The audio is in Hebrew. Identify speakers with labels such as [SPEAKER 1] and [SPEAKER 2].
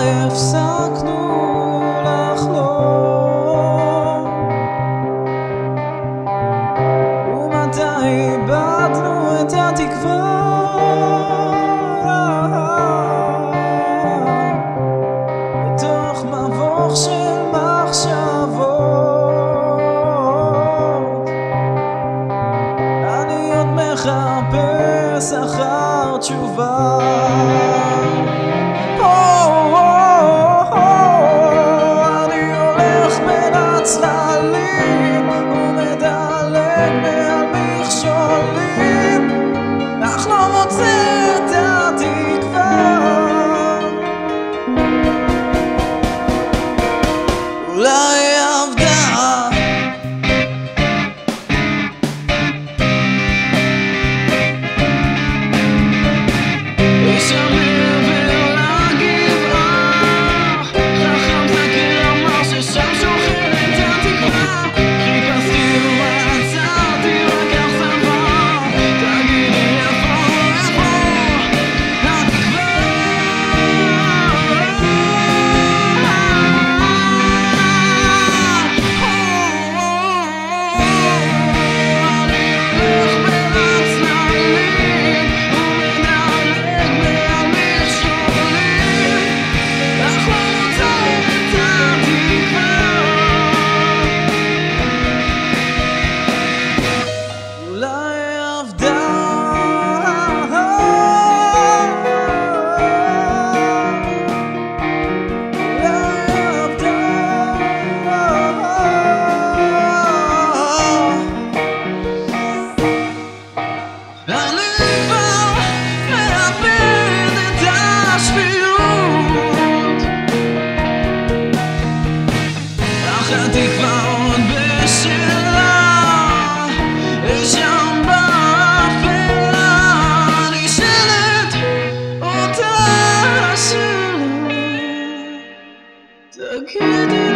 [SPEAKER 1] הפסקנו לחלום? ומתי איבדנו את התקווה? בתוך מבוך של מחשבות אני עוד מחפש אחר תשובה. אני הולך בין הצללים ומדלג מעל מכשולים, אך לא מוצא את התקווה. אולי עבדה יישמר ולגבעה, חכם זקן אמר ששם שוכנת התקווה. חיפשתי ומצאתי רק אכזבה, תגידי איפה התקווה? התקווה עוד בשלה, שם באפלה נשאלת אותה השאלה, תגידי